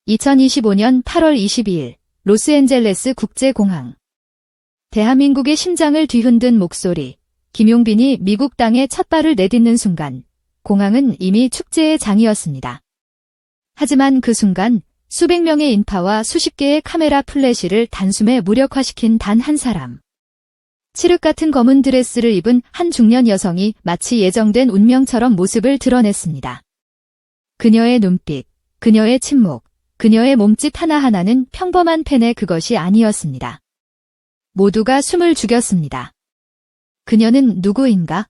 2025년 8월 22일 로스앤젤레스 국제공항. 대한민국의 심장을 뒤흔든 목소리. 김용빈이 미국 땅에 첫 발을 내딛는 순간 공항은 이미 축제의 장이었습니다. 하지만 그 순간 수백 명의 인파와 수십 개의 카메라 플래시를 단숨에 무력화시킨 단 한 사람. 칠흑 같은 검은 드레스를 입은 한 중년 여성이 마치 예정된 운명처럼 모습을 드러냈습니다. 그녀의 눈빛, 그녀의 침묵, 그녀의 몸짓 하나하나는 평범한 팬의 그것이 아니었습니다. 모두가 숨을 죽였습니다. 그녀는 누구인가?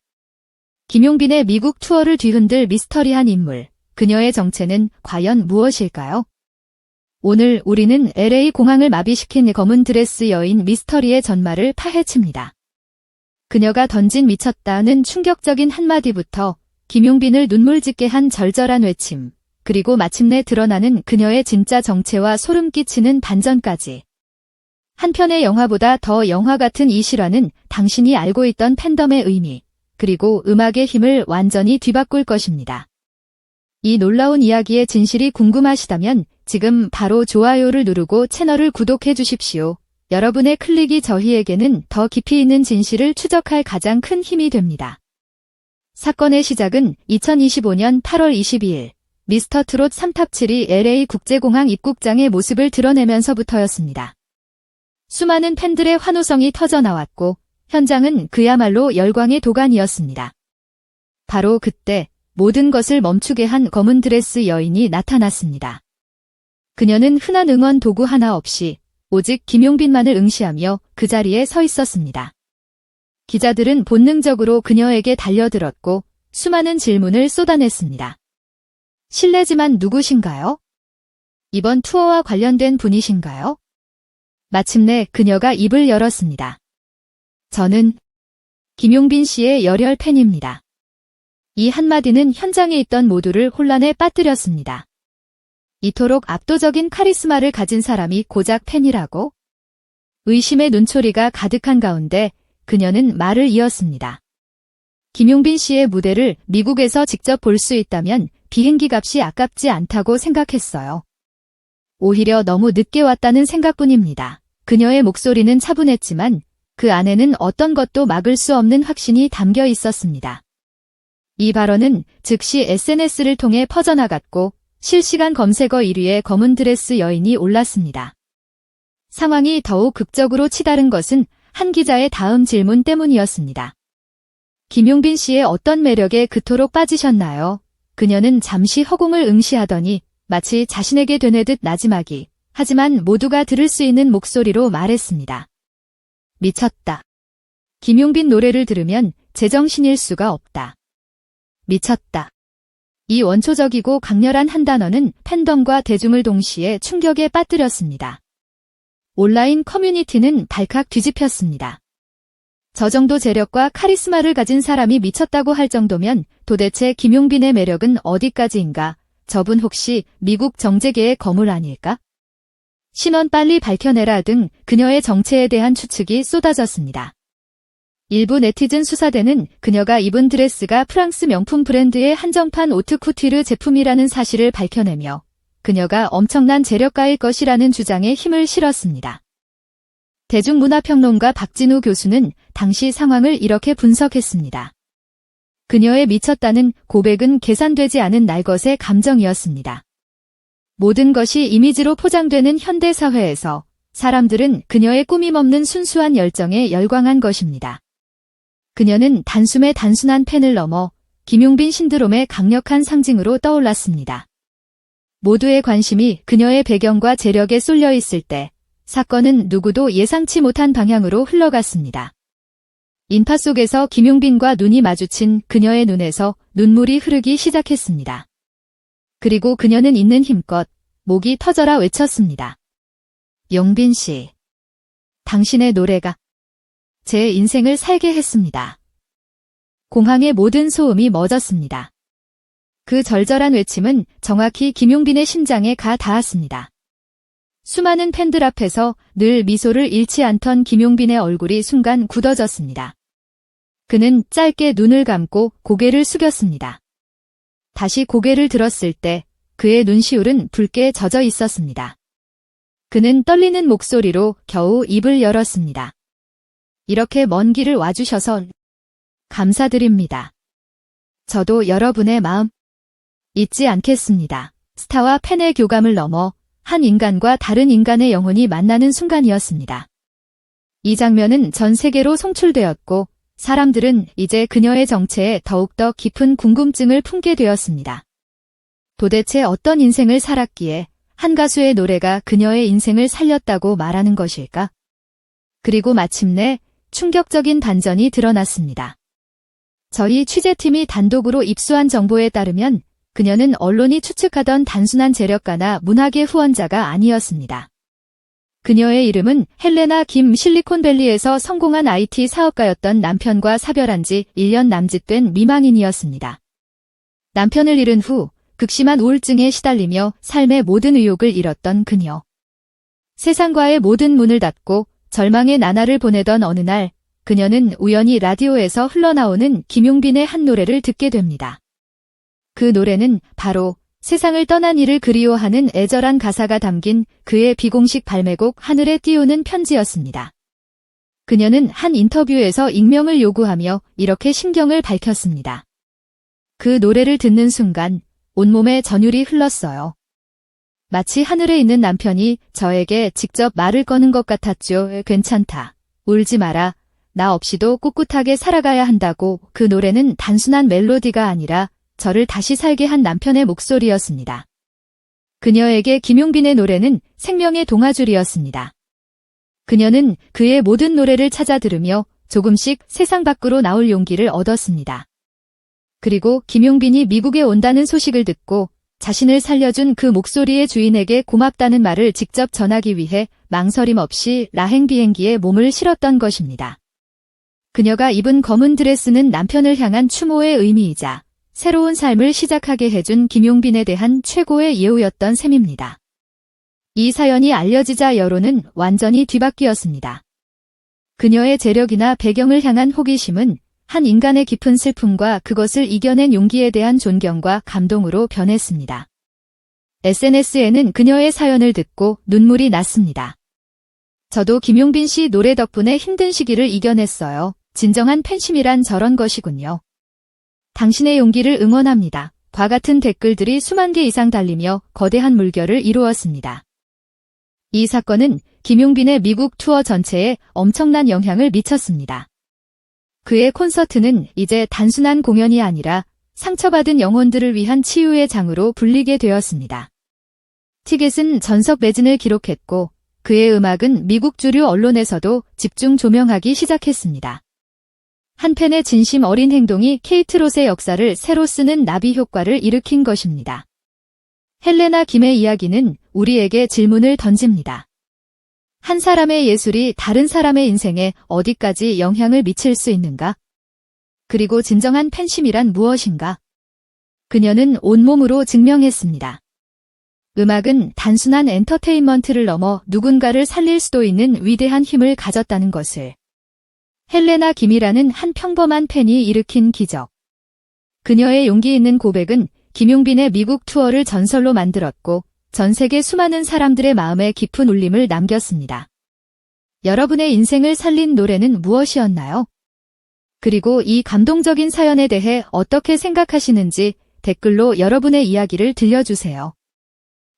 김용빈의 미국 투어를 뒤흔들 미스터리한 인물, 그녀의 정체는 과연 무엇일까요? 오늘 우리는 LA 공항을 마비시킨 검은 드레스 여인 미스터리의 전말을 파헤칩니다. 그녀가 던진 미쳤다는 충격적인 한마디부터 김용빈을 눈물짓게 한 절절한 외침, 그리고 마침내 드러나는 그녀의 진짜 정체와 소름 끼치는 반전까지. 한 편의 영화보다 더 영화 같은 이 실화는 당신이 알고 있던 팬덤의 의미, 그리고 음악의 힘을 완전히 뒤바꿀 것입니다. 이 놀라운 이야기의 진실이 궁금하시다면 지금 바로 좋아요를 누르고 채널을 구독해 주십시오. 여러분의 클릭이 저희에게는 더 깊이 있는 진실을 추적할 가장 큰 힘이 됩니다. 사건의 시작은 2025년 8월 22일 미스터 트롯 3탑7이 LA 국제공항 입국장의 모습을 드러내면서부터였습니다. 수많은 팬들의 환호성이 터져나왔고 현장은 그야말로 열광의 도가니였습니다. 바로 그때 모든 것을 멈추게 한 검은 드레스 여인이 나타났습니다. 그녀는 흔한 응원 도구 하나 없이 오직 김용빈만을 응시하며 그 자리에 서 있었습니다. 기자들은 본능적으로 그녀에게 달려들었고 수많은 질문을 쏟아냈습니다. 실례지만 누구신가요? 이번 투어와 관련된 분이신가요? 마침내 그녀가 입을 열었습니다. 저는 김용빈 씨의 열혈 팬입니다. 이 한마디는 현장에 있던 모두를 혼란에 빠뜨렸습니다. 이토록 압도적인 카리스마를 가진 사람이 고작 팬이라고? 의심의 눈초리가 가득한 가운데 그녀는 말을 이었습니다. 김용빈 씨의 무대를 미국에서 직접 볼 수 있다면 비행기 값이 아깝지 않다고 생각했어요. 오히려 너무 늦게 왔다는 생각뿐입니다. 그녀의 목소리는 차분했지만 그 안에는 어떤 것도 막을 수 없는 확신이 담겨 있었습니다. 이 발언은 즉시 SNS를 통해 퍼져나갔고 실시간 검색어 1위에 검은 드레스 여인이 올랐습니다. 상황이 더욱 극적으로 치달은 것은 한 기자의 다음 질문 때문이었습니다. 김용빈 씨의 어떤 매력에 그토록 빠지셨나요? 그녀는 잠시 허공을 응시하더니 마치 자신에게 되뇌듯 나지막이, 하지만 모두가 들을 수 있는 목소리로 말했습니다. 미쳤다. 김용빈 노래를 들으면 제정신일 수가 없다. 미쳤다. 이 원초적이고 강렬한 한 단어는 팬덤과 대중을 동시에 충격에 빠뜨렸습니다. 온라인 커뮤니티는 발칵 뒤집혔습니다. 저 정도 재력과 카리스마를 가진 사람이 미쳤다고 할 정도면 도대체 김용빈의 매력은 어디까지인가? 저분 혹시 미국 정재계의 거물 아닐까? 신원 빨리 밝혀내라 등 그녀의 정체에 대한 추측이 쏟아졌습니다. 일부 네티즌 수사대는 그녀가 입은 드레스가 프랑스 명품 브랜드의 한정판 오트쿠티르 제품이라는 사실을 밝혀내며 그녀가 엄청난 재력가일 것이라는 주장에 힘을 실었습니다. 대중문화평론가 박진우 교수는 당시 상황을 이렇게 분석했습니다. 그녀의 미쳤다는 고백은 계산되지 않은 날것의 감정이었습니다. 모든 것이 이미지로 포장되는 현대사회에서 사람들은 그녀의 꾸밈없는 순수한 열정에 열광한 것입니다. 그녀는 단숨에 단순한 팬을 넘어 김용빈 신드롬의 강력한 상징으로 떠올랐습니다. 모두의 관심이 그녀의 배경과 재력에 쏠려 있을 때 사건은 누구도 예상치 못한 방향으로 흘러갔습니다. 인파 속에서 김용빈과 눈이 마주친 그녀의 눈에서 눈물이 흐르기 시작했습니다. 그리고 그녀는 있는 힘껏 목이 터져라 외쳤습니다. 용빈 씨, 당신의 노래가 제 인생을 살게 했습니다. 공항의 모든 소음이 멎었습니다. 그 절절한 외침은 정확히 김용빈의 심장에 가 닿았습니다. 수많은 팬들 앞에서 늘 미소를 잃지 않던 김용빈의 얼굴이 순간 굳어졌습니다. 그는 짧게 눈을 감고 고개를 숙였습니다. 다시 고개를 들었을 때 그의 눈시울은 붉게 젖어 있었습니다. 그는 떨리는 목소리로 겨우 입을 열었습니다. 이렇게 먼 길을 와주셔서 감사드립니다. 저도 여러분의 마음 잊지 않겠습니다. 스타와 팬의 교감을 넘어 한 인간과 다른 인간의 영혼이 만나는 순간이었습니다. 이 장면은 전 세계로 송출되었고 사람들은 이제 그녀의 정체에 더욱더 깊은 궁금증을 품게 되었습니다. 도대체 어떤 인생을 살았기에 한 가수의 노래가 그녀의 인생을 살렸다고 말하는 것일까? 그리고 마침내 충격적인 반전이 드러났습니다. 저희 취재팀이 단독으로 입수한 정보에 따르면 그녀는 언론이 추측하던 단순한 재력가나 문학의 후원자가 아니었습니다. 그녀의 이름은 헬레나 김, 실리콘밸리에서 성공한 IT 사업가였던 남편과 사별한 지 1년 남짓된 미망인이었습니다. 남편을 잃은 후 극심한 우울증에 시달리며 삶의 모든 의욕을 잃었던 그녀. 세상과의 모든 문을 닫고 절망의 나날을 보내던 어느 날 그녀는 우연히 라디오에서 흘러나오는 김용빈의 한 노래를 듣게 됩니다. 그 노래는 바로 세상을 떠난 이를 그리워하는 애절한 가사가 담긴 그의 비공식 발매곡 하늘에 띄우는 편지였습니다. 그녀는 한 인터뷰에서 익명을 요구하며 이렇게 심경을 밝혔습니다. 그 노래를 듣는 순간 온몸에 전율이 흘렀어요. 마치 하늘에 있는 남편이 저에게 직접 말을 거는 것 같았죠. 괜찮다. 울지 마라. 나 없이도 꿋꿋하게 살아가야 한다고. 그 노래는 단순한 멜로디가 아니라 저를 다시 살게 한 남편의 목소리였습니다. 그녀에게 김용빈의 노래는 생명의 동아줄이었습니다. 그녀는 그의 모든 노래를 찾아 들으며 조금씩 세상 밖으로 나올 용기를 얻었습니다. 그리고 김용빈이 미국에 온다는 소식을 듣고 자신을 살려준 그 목소리의 주인에게 고맙다는 말을 직접 전하기 위해 망설임 없이 라행 비행기에 몸을 실었던 것입니다. 그녀가 입은 검은 드레스는 남편을 향한 추모의 의미이자 새로운 삶을 시작하게 해준 김용빈에 대한 최고의 예우였던 셈입니다. 이 사연이 알려지자 여론은 완전히 뒤바뀌었습니다. 그녀의 재력이나 배경을 향한 호기심은 한 인간의 깊은 슬픔과 그것을 이겨낸 용기에 대한 존경과 감동으로 변했습니다. SNS에는 그녀의 사연을 듣고 눈물이 났습니다. 저도 김용빈 씨 노래 덕분에 힘든 시기를 이겨냈어요. 진정한 팬심이란 저런 것이군요. 당신의 용기를 응원합니다. 과 같은 댓글들이 수만 개 이상 달리며 거대한 물결을 이루었습니다. 이 사건은 김용빈의 미국 투어 전체에 엄청난 영향을 미쳤습니다. 그의 콘서트는 이제 단순한 공연이 아니라 상처받은 영혼들을 위한 치유의 장으로 불리게 되었습니다. 티켓은 전석 매진을 기록했고 그의 음악은 미국 주류 언론에서도 집중 조명하기 시작했습니다. 한 팬의 진심 어린 행동이 케이트 롯의 역사를 새로 쓰는 나비 효과를 일으킨 것입니다. 헬레나 김의 이야기는 우리에게 질문을 던집니다. 한 사람의 예술이 다른 사람의 인생에 어디까지 영향을 미칠 수 있는가? 그리고 진정한 팬심이란 무엇인가? 그녀는 온몸으로 증명했습니다. 음악은 단순한 엔터테인먼트를 넘어 누군가를 살릴 수도 있는 위대한 힘을 가졌다는 것을. 헬레나 김이라는 한 평범한 팬이 일으킨 기적. 그녀의 용기 있는 고백은 김용빈의 미국 투어를 전설로 만들었고 전 세계 수많은 사람들의 마음에 깊은 울림을 남겼습니다. 여러분의 인생을 살린 노래는 무엇이었나요? 그리고 이 감동적인 사연에 대해 어떻게 생각하시는지 댓글로 여러분의 이야기를 들려주세요.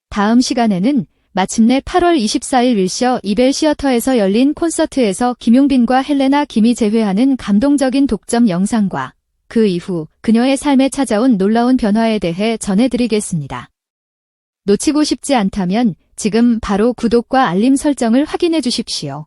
다음 시간에는 마침내 8월 24일 윌셔 이벨 시어터에서 열린 콘서트에서 김용빈과 헬레나 김이 재회하는 감동적인 독점 영상과 그 이후 그녀의 삶에 찾아온 놀라운 변화에 대해 전해드리겠습니다. 놓치고 싶지 않다면 지금 바로 구독과 알림 설정을 확인해 주십시오.